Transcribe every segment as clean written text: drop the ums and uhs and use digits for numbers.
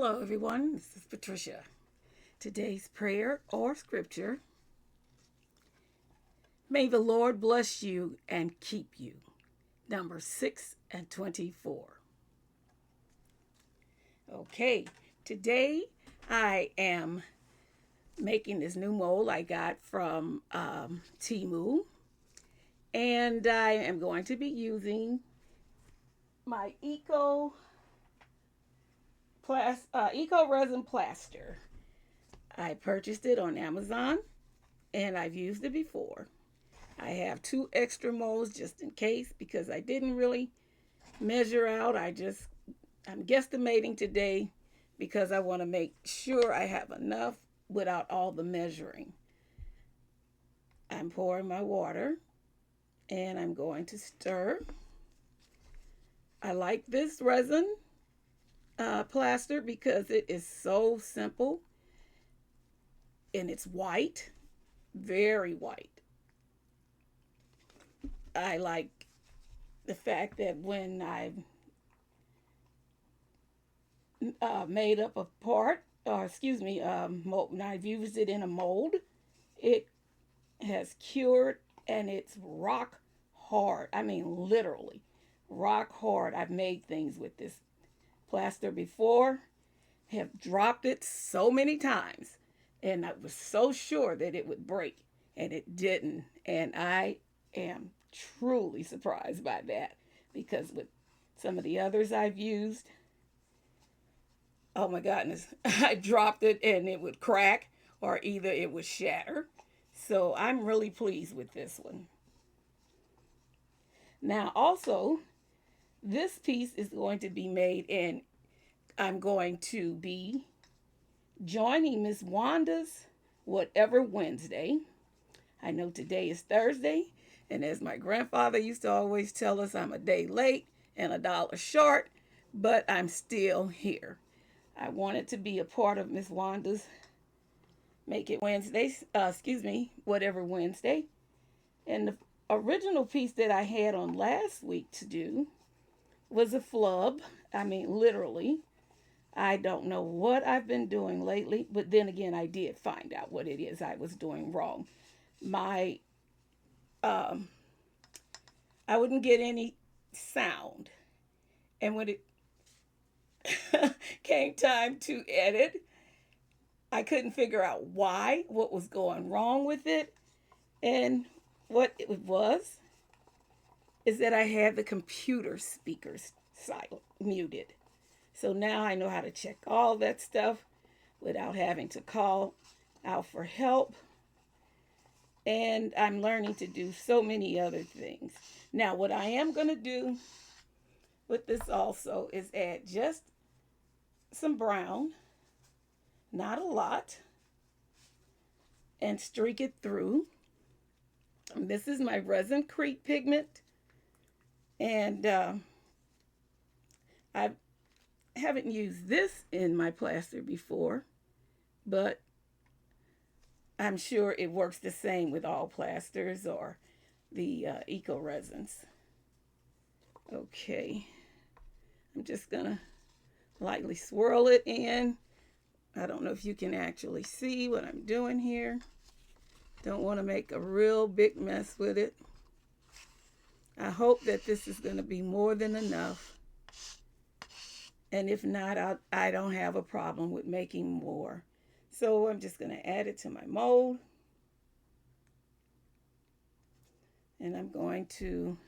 Hello, everyone. This is Patricia. Today's prayer or scripture: May the Lord bless you and keep you. Number 6 and 24. Okay, today I am making this new mold I got from Timu, and I am going to be using my Eco Resin Plaster. I purchased it on Amazon and I've used it before. I have 2 extra molds just in case because I didn't really measure out. I'm guesstimating today because I want to make sure I have enough without all the measuring. I'm pouring my water and I'm going to stir. I like this resin plaster because it is so simple and it's white, very white. I like the fact that when I've made up a part, or excuse me, when I've used it in a mold, it has cured and it's rock hard. I mean, literally rock hard. I've made things with this plaster before, have dropped it so many times, and I was so sure that it would break, and it didn't. And I am truly surprised by that because with some of the others I've used, oh my goodness, I dropped it and it would crack or either it would shatter. So I'm really pleased with this one. Now, also, this piece is going to be made, and I'm going to be joining Miss Wanda's Whatever Wednesday. I know today is Thursday, and as my grandfather used to always tell us, I'm a day late and a dollar short, but I'm still here. I wanted to be a part of Miss Wanda's Make It Wednesday, Whatever Wednesday. And the original piece that I had on last week to do was a flub. I mean, literally. I don't know what I've been doing lately, but then again, I did find out what it is I was doing wrong. My, um, I wouldn't get any sound. And when it came time to edit, I couldn't figure out what was going wrong with it. And what it was is that I had the computer speakers silent, muted. So now I know how to check all that stuff without having to call out for help. And I'm learning to do so many other things. Now, what I am going to do with this also is add just some brown, not a lot, and streak it through. And this is my Resin Creek pigment, and I haven't used this in my plaster before, but I'm sure it works the same with all plasters or the eco resins. Okay, I'm just gonna lightly swirl it in. I don't know if you can actually see what I'm doing here. Don't want to make a real big mess with it. I hope that this is going to be more than enough. And if not, I don't have a problem with making more. So I'm just going to add it to my mold. And I'm going to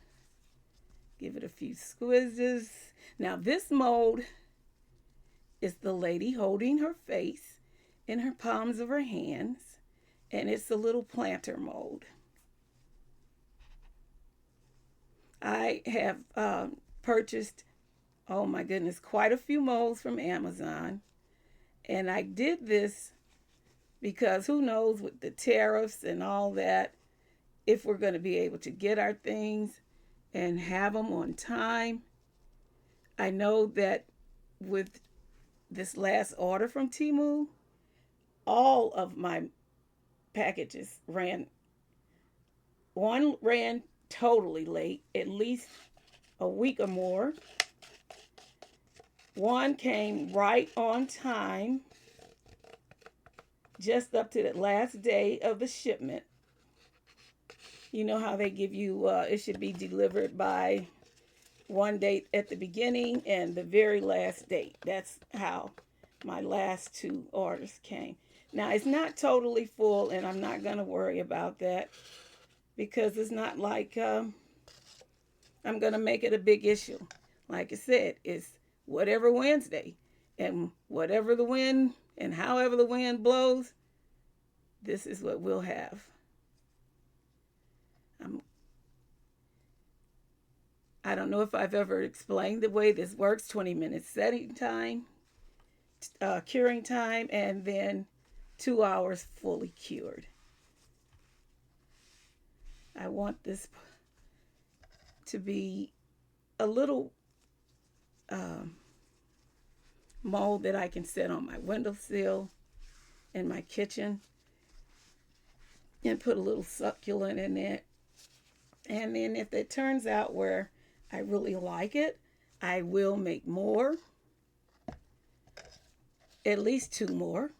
give it a few squizzes. Now this mold is the lady holding her face in her palms of her hands. And it's a little planter mold. I have purchased, oh my goodness, quite a few molds from Amazon. And I did this because who knows with the tariffs and all that, if we're going to be able to get our things and have them on time. I know that with this last order from Timu, all of my packages ran totally late, at least a week or more. One came right on time, just up to the last day of the shipment. You know how they give you, it should be delivered by one date at the beginning and the very last date. That's how my last two orders came. Now, it's not totally full, and I'm not going to worry about that because it's not like I'm going to make it a big issue. Like I said, it's whatever Wednesday, and whatever the wind and however the wind blows, this is what we'll have. I'm, I don't know if I've ever explained the way this works. 20 minutes setting time, curing time, and then 2 hours fully cured. I want this to be a little um, mold that I can set on my windowsill in my kitchen and put a little succulent in it. And then if it turns out where I really like it, I will make more, at least two more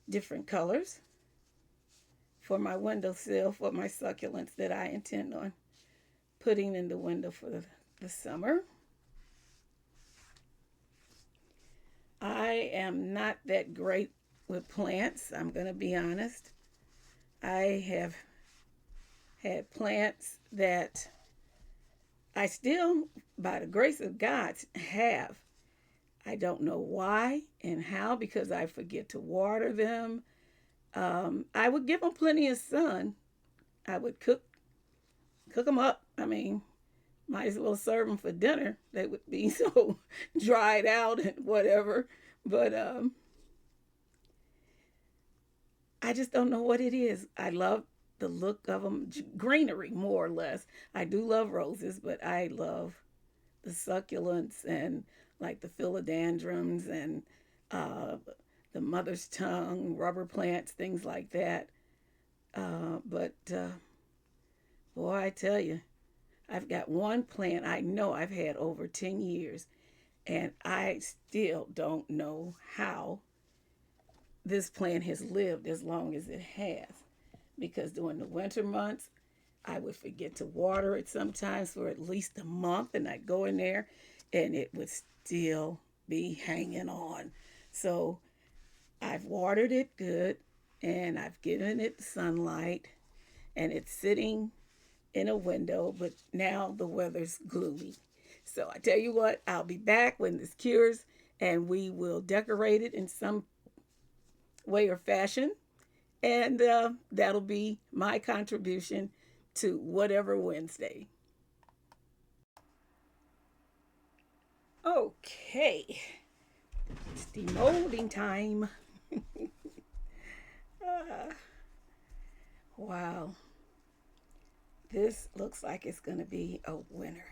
different colors for my windowsill, for my succulents that I intend on putting in the window for the summer. I am not that great with plants, I'm going to be honest. I have had plants that I still, by the grace of God, have. I don't know why and how, because I forget to water them. I would give them plenty of sun. I would cook them up. I mean, might as well serve them for dinner. They would be so dried out and whatever. But I just don't know what it is. I love the look of them, greenery more or less. I do love roses, but I love the succulents and like the philodendrons and uh, the mother's tongue, rubber plants, things like that. But boy, I tell you, I've got one plant I know I've had over 10 years, and I still don't know how this plant has lived as long as it has. Because during the winter months, I would forget to water it sometimes for at least a month, and I'd go in there and it would still be hanging on. So I've watered it good and I've given it sunlight, and it's sitting in a window, but now the weather's gloomy. So I tell you what, I'll be back when this cures and we will decorate it in some way or fashion. And that'll be my contribution to whatever Wednesday. Okay, it's demolding time. uh, wow, this looks like it's going to be a winner.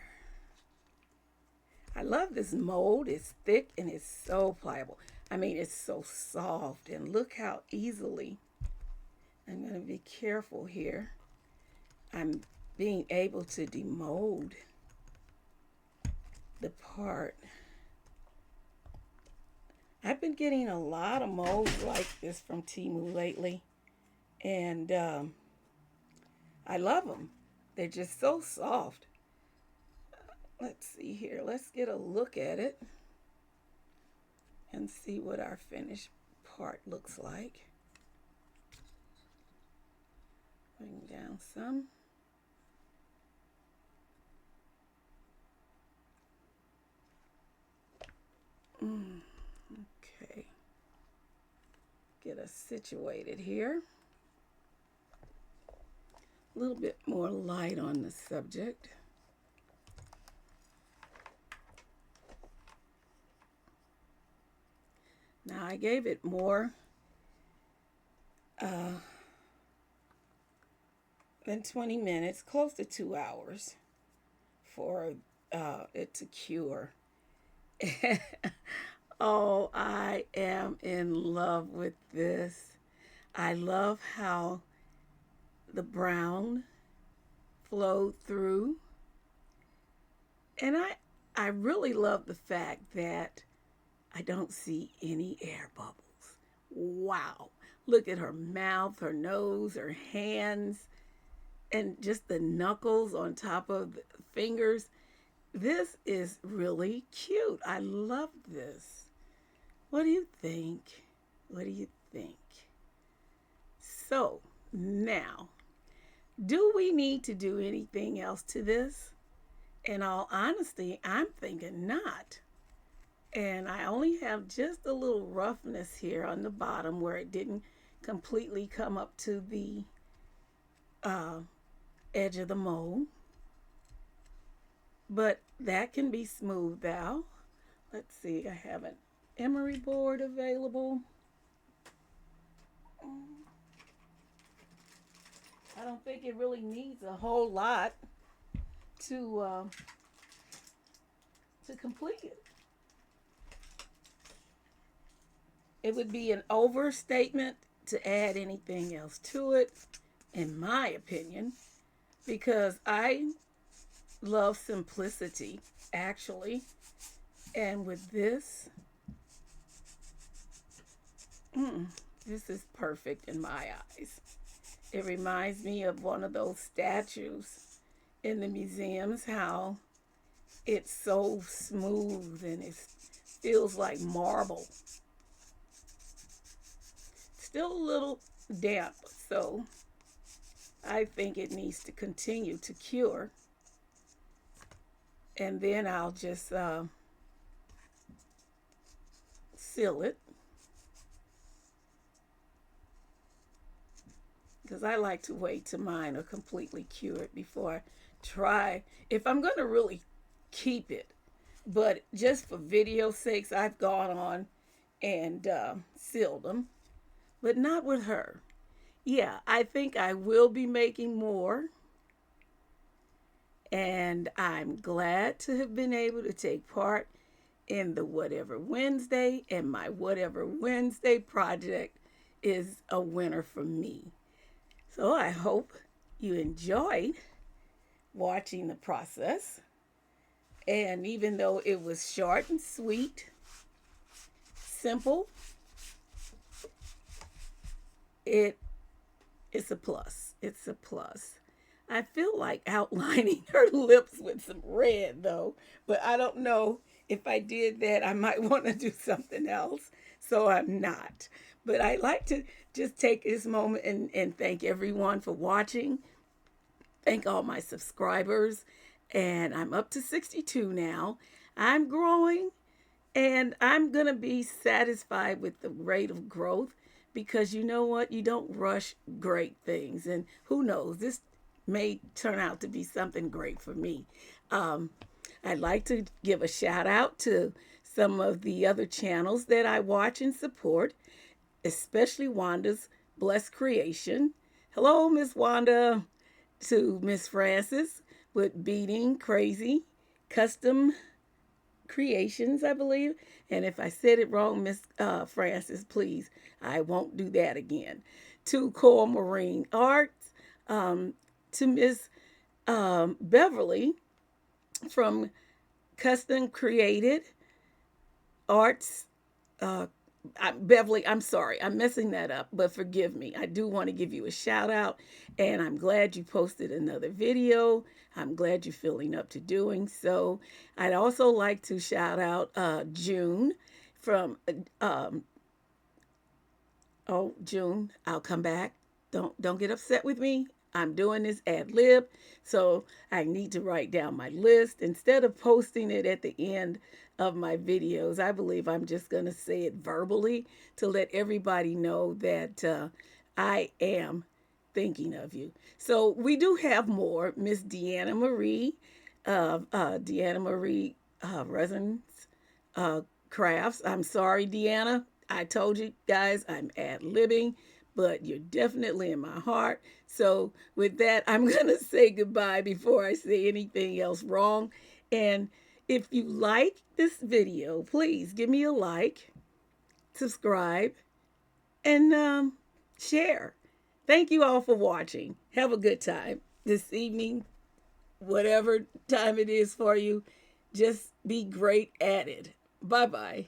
I love this mold. It's thick and it's so pliable. I mean, it's so soft, and look how easily. I'm going to be careful here. I'm being able to demold the part. I've been getting a lot of molds like this from Temu lately, and I love them. They're just so soft. Let's see here. Let's get a look at it and see what our finished part looks like. Bring down some. Okay. Get us situated here. A little bit more light on the subject. Now I gave it more than 20 minutes, close to 2 hours for it to cure. Oh, I am in love with this. I love how the brown flowed through. And I really love the fact that I don't see any air bubbles. Wow. Look at her mouth, her nose, her hands, and just the knuckles on top of the fingers. This is really cute. I love this. What do you think? What do you think? So, now, do we need to do anything else to this? In all honesty, I'm thinking not. And I only have just a little roughness here on the bottom where it didn't completely come up to the uh, edge of the mold. But that can be smoothed out. Let's see, I have an emery board available. I don't think it really needs a whole lot to uh, to complete it. It would be an overstatement to add anything else to it, in my opinion, because I love simplicity, actually. And with this, this is perfect in my eyes. It reminds me of one of those statues in the museums, how it's so smooth and it feels like marble. Still a little damp, so I think it needs to continue to cure. And then I'll just seal it, because I like to wait till mine are completely cured before I try. If I'm going to really keep it, but just for video sakes, I've gone on and sealed them, but not with her. Yeah, I think I will be making more, and I'm glad to have been able to take part in the Whatever Wednesday, and my Whatever Wednesday project is a winner for me. So I hope you enjoyed watching the process. And even though it was short and sweet, simple, it's a plus. It's a plus. I feel like outlining her lips with some red though, but I don't know if I did that. I might want to do something else, so I'm not. But I like to just take this moment and thank everyone for watching. Thank all my subscribers. And I'm up to 62 now. I'm growing, and I'm going to be satisfied with the rate of growth, because you know what? You don't rush great things. And who knows? This may turn out to be something great for me. Um, I'd like to give a shout out to some of the other channels that I watch and support, especially Wanda's Blessed Creation. Hello, Miss Wanda. To Miss Francis with Beating Crazy Custom Creations, I believe. And if I said it wrong, Miss Francis, please, I won't do that again. To Core Marine Arts, to Miss Beverly from Custom Created Arts. Beverly, I'm sorry, I'm messing that up, but forgive me. I do want to give you a shout out, and I'm glad you posted another video. I'm glad you're feeling up to doing so. I'd also like to shout out June from, oh, June, I'll come back. Don't get upset with me. I'm doing this ad lib, so I need to write down my list instead of posting it at the end of my videos. I believe I'm just going to say it verbally to let everybody know that I am thinking of you. So we do have more. Miss Deanna Marie, Resins Crafts. I'm sorry, Deanna. I told you guys I'm ad-libbing, but you're definitely in my heart. So with that, I'm going to say goodbye before I say anything else wrong. And if you like this video, please give me a like, subscribe, and share. Thank you all for watching. Have a good time this evening, whatever time it is for you. Just be great at it. Bye bye.